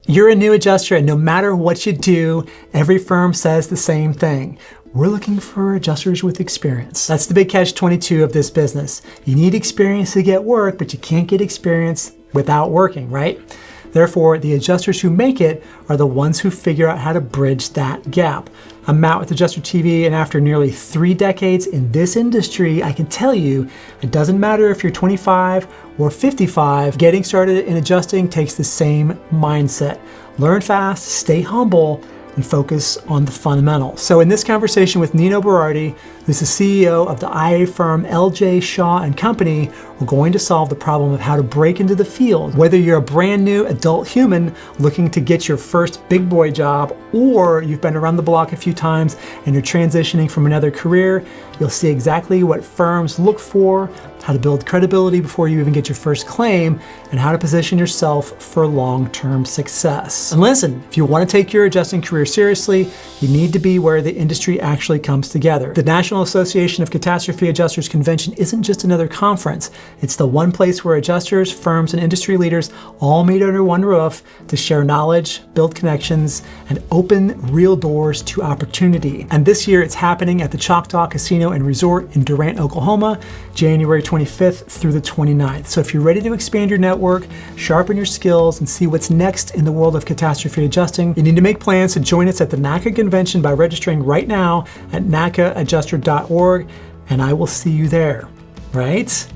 You're a new adjuster, and no matter what you do, every firm says the same thing. We're looking for adjusters with experience. That's the big catch-22 of this business. You need experience to get work, but you can't get experience without working, right? Therefore, the adjusters who make it are the ones who figure out how to bridge that gap. I'm Matt with Adjuster TV, and after nearly 3 decades in this industry, I can tell you it doesn't matter if you're 25 or 55, getting started in adjusting takes the same mindset. Learn fast, stay humble, and focus on the fundamentals. So in this conversation with Nino Berardi, who's the CEO of the IA firm LJ Shaw and Company, we're going to solve the problem of how to break into the field. Whether you're a brand new adult human looking to get your first big boy job, or you've been around the block a few times and you're transitioning from another career, you'll see exactly what firms look for, how to build credibility before you even get your first claim, and how to position yourself for long-term success. And listen, if you want to take your adjusting career seriously, you need to be where the industry actually comes together. The National Association of Catastrophe Adjusters Convention isn't just another conference. It's the one place where adjusters, firms, and industry leaders all meet under one roof to share knowledge, build connections, and open real doors to opportunity. And this year it's happening at the Choctaw Casino and Resort in Durant, Oklahoma, January 25th through the 29th. So if you're ready to expand your network, sharpen your skills, and see what's next in the world of catastrophe adjusting, you need to make plans to join us at the NACA convention by registering right now at nacaadjuster.org, and I will see you there, right?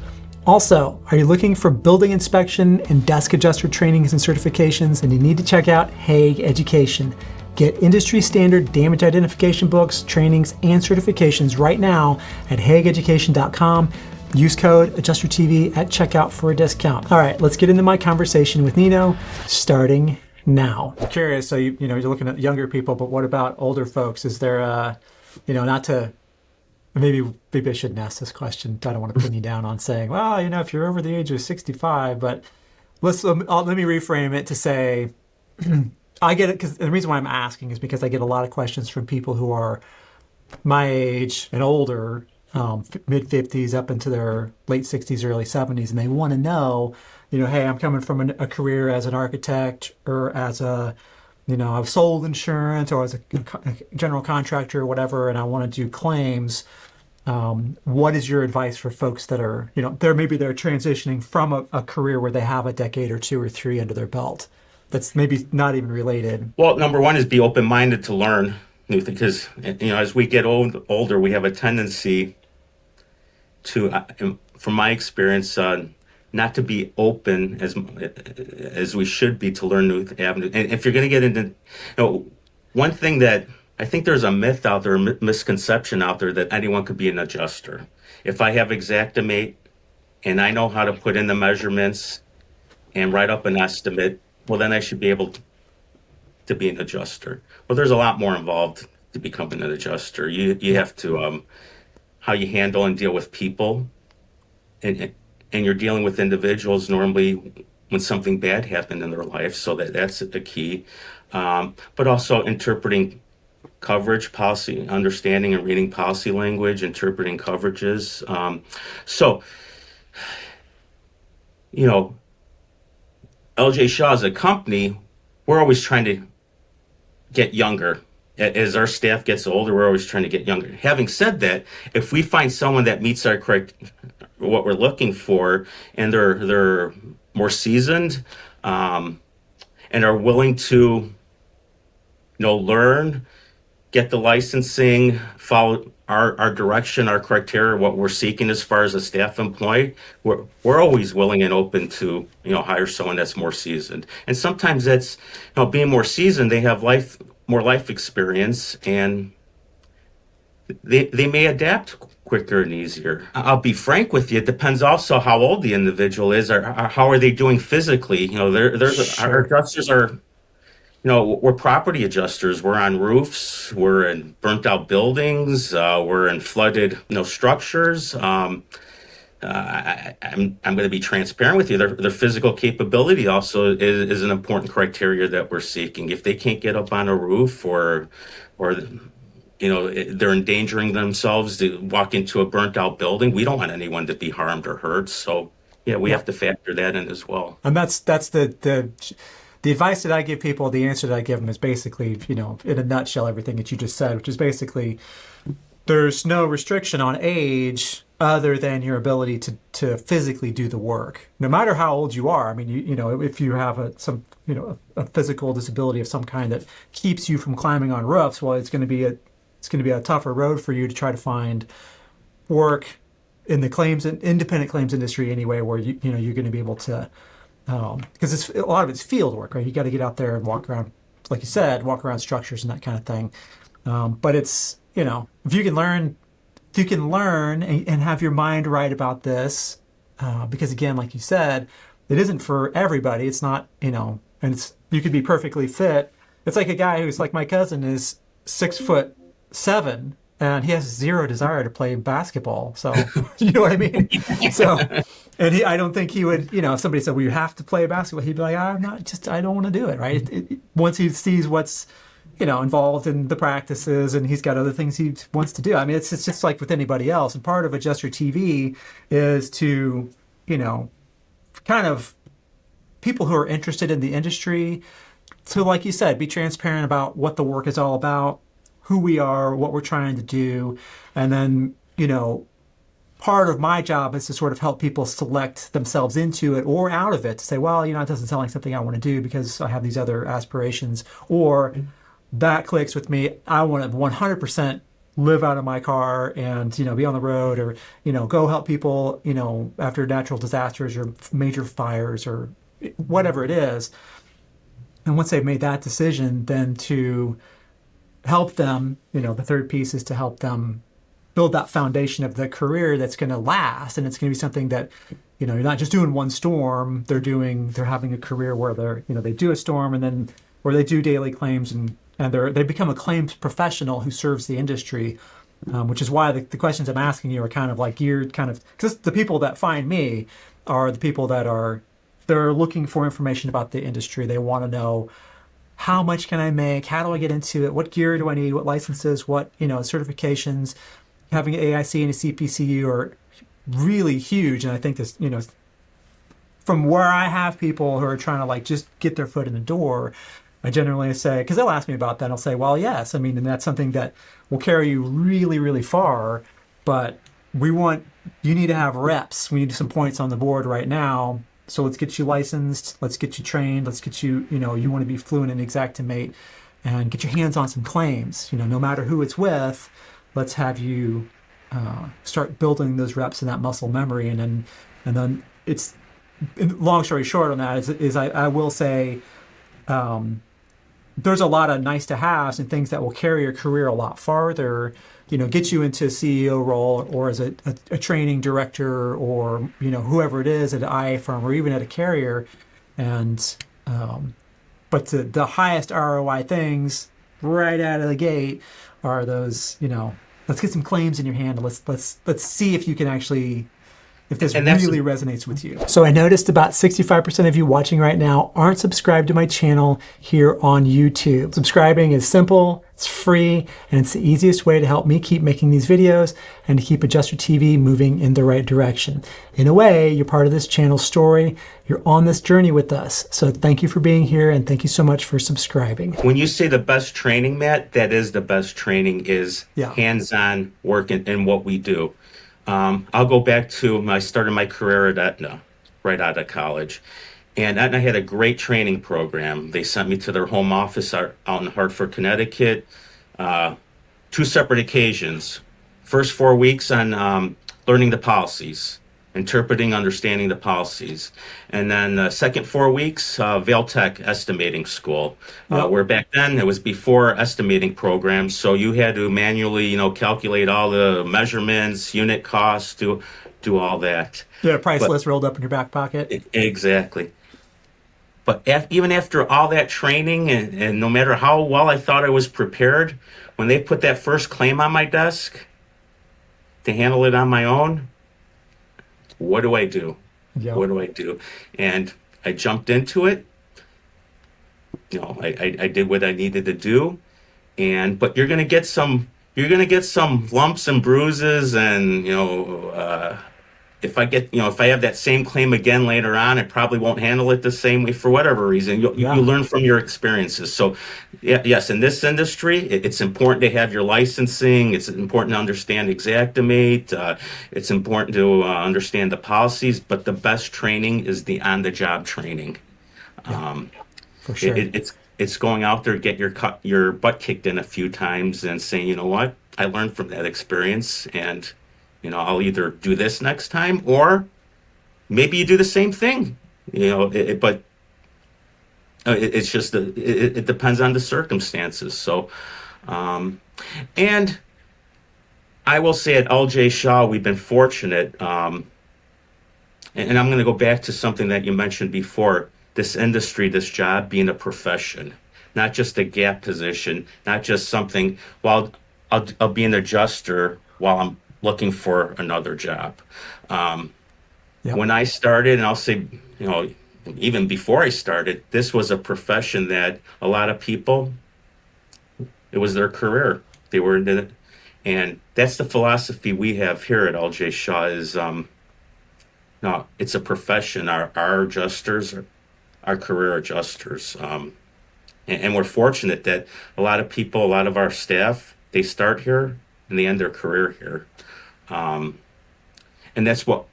Also, are you looking for building inspection and desk adjuster trainings and certifications? Then you need to check out Hague Education. Get industry standard damage identification books, trainings, and certifications right now at hagueeducation.com. Use code AdjusterTV at checkout for a discount. All right, let's get into my conversation with Nino, starting now. I'm curious, so you're looking at younger people, but what about older folks? Is there not to, maybe I shouldn't ask this question. I don't want to pin you down on saying, well, if you're over the age of 65, but let me reframe it to say, I get it, because the reason why I'm asking is because I get a lot of questions from people who are my age and older, mid-50s up into their late 60s, early 70s, and they want to know, hey, I'm coming from a career as an architect or as I've sold insurance or as a general contractor or whatever, and I want to do claims. What is your advice for folks that are, they're transitioning from a career where they have a decade or 2 or 3 under their belt? That's maybe not even related. Well, number one is be open-minded to learn new things, because as we get older, we have a tendency to, from my experience, not to be open as we should be to learn new avenues. And if you're going to get into, one thing that I think there's a myth out there, a misconception out there that anyone could be an adjuster. If I have Xactimate and I know how to put in the measurements and write up an estimate, well, then I should be able to be an adjuster. Well, there's a lot more involved to becoming an adjuster. You have to, how you handle and deal with people, and you're dealing with individuals normally when something bad happened in their life, so that's a key. But also interpreting coverage, policy, understanding and reading policy language, interpreting coverages. LJ Shaw as a company, we're always trying to get younger. As our staff gets older, we're always trying to get younger. Having said that, if we find someone that meets our what we're looking for, and they're more seasoned, and are willing to, learn, get the licensing, follow our direction, our criteria, what we're seeking as far as a staff employee, we're always willing and open to, hire someone that's more seasoned. And sometimes that's, being more seasoned, they have more life experience, and they may adapt quicker and easier. I'll be frank with you, it depends also how old the individual is, or how are they doing physically. Our adjusters are, we're property adjusters. We're on roofs, we're in burnt out buildings, we're in flooded, structures. I'm going to be transparent with you. Their physical capability also is an important criteria that we're seeking. If they can't get up on a roof, or they're endangering themselves to walk into a burnt out building, we don't want anyone to be harmed or hurt. So yeah, we have to factor that in as well. And that's the advice that I give people, the answer that I give them is basically, in a nutshell, everything that you just said, which is basically there's no restriction on age other than your ability to physically do the work, no matter how old you are. I mean, if you have a physical disability of some kind that keeps you from climbing on roofs, well, it's going to be a tougher road for you to try to find work in the independent claims industry anyway, where you're going to be able to, because a lot of it's field work, right? You got to get out there and walk around, like you said, walk around structures and that kind of thing. But it's, if you can learn and have your mind right about this, because again, like you said, it isn't for everybody. It's not, and you could be perfectly fit. It's like a guy who's like my cousin is 6'7" and he has zero desire to play basketball. So, you know what I mean? So, and I don't think he would, if somebody said, well, you have to play basketball, he'd be like, I don't want to do it, right? Once he sees what's, involved in the practices and he's got other things he wants to do. I mean, it's just like with anybody else. And part of Adjuster TV is to, kind of people who are interested in the industry to, like you said, be transparent about what the work is all about, who we are, what we're trying to do. And then, part of my job is to sort of help people select themselves into it or out of it, to say, well, it doesn't sound like something I want to do because I have these other aspirations, or that clicks with me. I want to 100% live out of my car and, be on the road, or, go help people, after natural disasters or major fires or whatever it is. And once they've made that decision, then to help them, the third piece is to help them build that foundation of the career that's going to last. And it's going to be something that, you're not just doing one storm. They're having a career where they do a storm and then, or they do daily claims and they become a claims professional who serves the industry, which is why the questions I'm asking you are kind of like geared because the people that find me are the people they're looking for information about the industry. They want to know, how much can I make? How do I get into it? What gear do I need? What licenses? What, certifications? Having an AIC and a CPCU are really huge. And I think this, from where I have people who are trying to just get their foot in the door, I generally say, because they'll ask me about that, and I'll say, well, yes. I mean, and that's something that will carry you really, really far. But you need to have reps. We need some points on the board right now. So let's get you licensed. Let's get you trained. Let's get you, you want to be fluent in Xactimate and get your hands on some claims. No matter who it's with, let's have you start building those reps and that muscle memory. And then it's, long story short on that is I will say, there's a lot of nice to haves and things that will carry your career a lot farther, get you into a CEO role or as a training director or, whoever it is at an IA firm or even at a carrier. And, but the highest ROI things right out of the gate are those, let's get some claims in your hand. Let's see if you can actually, if this really resonates with you. So I noticed about 65% of you watching right now aren't subscribed to my channel here on YouTube. Subscribing is simple, it's free, and it's the easiest way to help me keep making these videos and to keep Adjuster TV moving in the right direction. In a way, you're part of this channel's story. You're on this journey with us. So thank you for being here and thank you so much for subscribing. When you say the best training, Matt, that is the best training is hands-on work in what we do. I'll go back to when I started my career at Aetna, right out of college. And Aetna had a great training program. They sent me to their home office out in Hartford, Connecticut, 2 separate occasions. First 4 weeks on learning the policies, interpreting, understanding the policies. And then the second 4 weeks, Vailtech estimating school, where back then it was before estimating programs. So you had to manually, calculate all the measurements, unit costs, do all that. You had a price list rolled up in your back pocket. Exactly. But even after all that training and no matter how well I thought I was prepared, when they put that first claim on my desk to handle it on my own, what do I do? Yep. What do I do? And I jumped into it. I did what I needed to do. But you're gonna get some lumps and bruises and if I get, if I have that same claim again later on, I probably won't handle it the same way for whatever reason. You Yeah. learn from your experiences. So, yeah, yes, in this industry, it's important to have your licensing. It's important to understand Xactimate. It's important to understand the policies. But the best training is the on-the-job training. Yeah. Um, For sure. it's going out there, get your butt kicked in a few times, and saying, you know what, I learned from that experience, and I'll either do this next time, or maybe you do the same thing. But it's just it depends on the circumstances. So, and I will say at LJ Shaw, we've been fortunate. And I'm going to go back to something that you mentioned before. This industry, this job being a profession, not just a gap position, not just something. Well, I'll be an adjuster while I'm looking for another job. Yep. When I started, and I'll say, even before I started, this was a profession that a lot of people, it was their career. They were in it. And that's the philosophy we have here at LJ Shaw is, no, it's a profession. Our adjusters are career adjusters. And we're fortunate that a lot of people, a lot of our staff, they start here and they end their career here. And that's what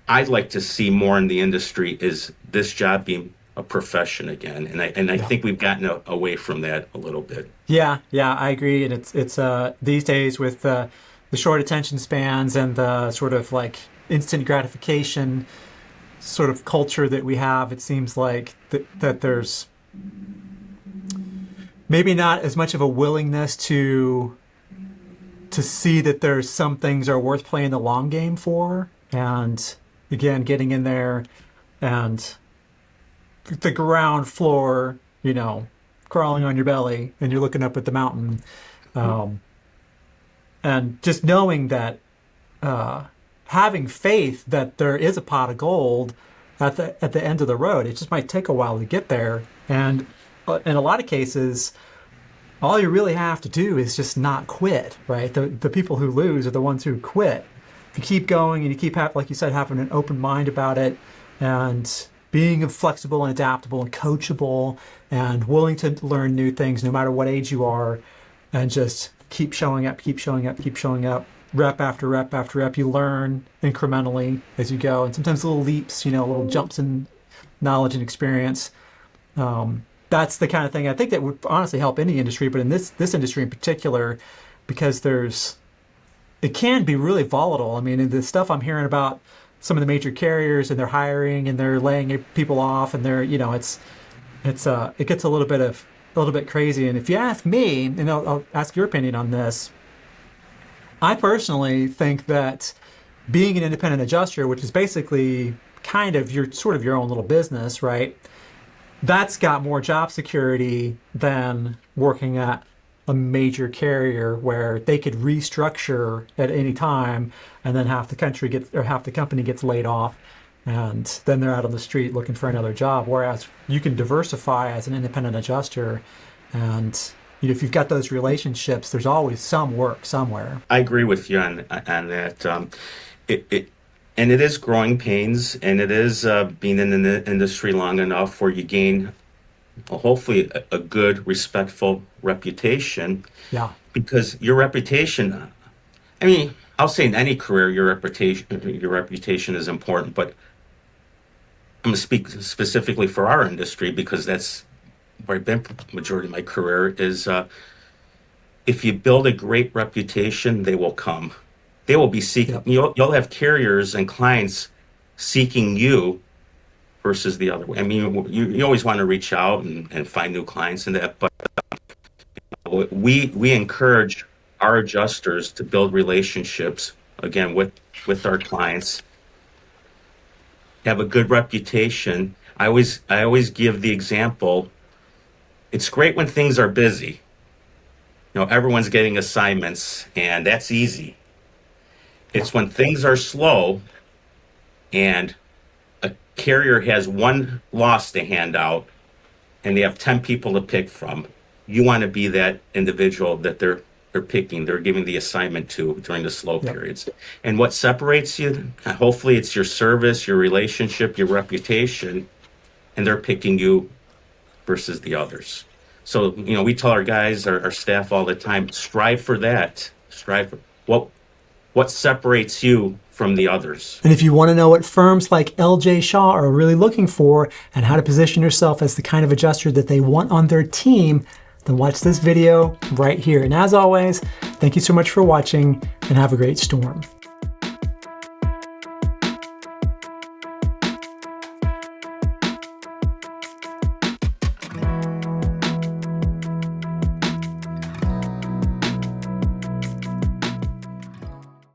I'd like to see more in the industry is this job being a profession again. And I think we've gotten away from that a little bit. Yeah, I agree. And it's these days with the short attention spans and the sort of like instant gratification sort of culture that we have, it seems like that there's maybe not as much of a willingness to see that there's some things are worth playing the long game for. And again, getting in there and the ground floor, crawling on your belly and you're looking up at the mountain. And just knowing that, having faith that there is a pot of gold at the end of the road. It just might take a while to get there. And in a lot of cases, all you really have to do is just not quit, right? The people who lose are the ones who quit. If you keep going and you keep, like you said, having an open mind about it and being flexible and adaptable and coachable and willing to learn new things no matter what age you are, and just keep showing up, rep after rep after rep, you learn incrementally as you go. And sometimes little leaps, little jumps in knowledge and experience. That's the kind of thing I think that would honestly help any industry, but in this industry in particular, because it can be really volatile. I mean, the stuff I'm hearing about some of the major carriers and they're hiring and they're laying people off and they're, it gets a little bit crazy. And if you ask me, and I'll ask your opinion on this, I personally think that being an independent adjuster, which is basically kind of your own little business, right? That's got more job security than working at a major carrier where they could restructure at any time and then half the company gets laid off and then they're out on the street looking for another job. Whereas you can diversify as an independent adjuster, and if you've got those relationships, there's always some work somewhere. I agree with you on that. And it is growing pains, and it is being in the industry long enough where you gain, hopefully, a good, respectful reputation. Yeah. Because your reputation, I mean, I'll say in any career, your reputation is important. But I'm going to speak specifically for our industry because that's where I've been majority of my career. Is if you build a great reputation, they will come. They will be seeking. Yep. You'll have carriers and clients seeking you versus the other way. I mean, you always want to reach out and find new clients and that, but we encourage our adjusters to build relationships again with our clients, have a good reputation. I always give the example. It's great when things are busy. Everyone's getting assignments, and that's easy. It's when things are slow and a carrier has one loss to hand out and they have 10 people to pick from. You want to be that individual that they're they're giving the assignment to during the slow periods. And what separates you, hopefully it's your service, your relationship, your reputation, and they're picking you versus the others. So, we tell our guys, our staff all the time, strive for that. Strive for what separates you from the others. And if you want to know what firms like LJ Shaw are really looking for and how to position yourself as the kind of adjuster that they want on their team, then watch this video right here. And as always, thank you so much for watching and have a great storm.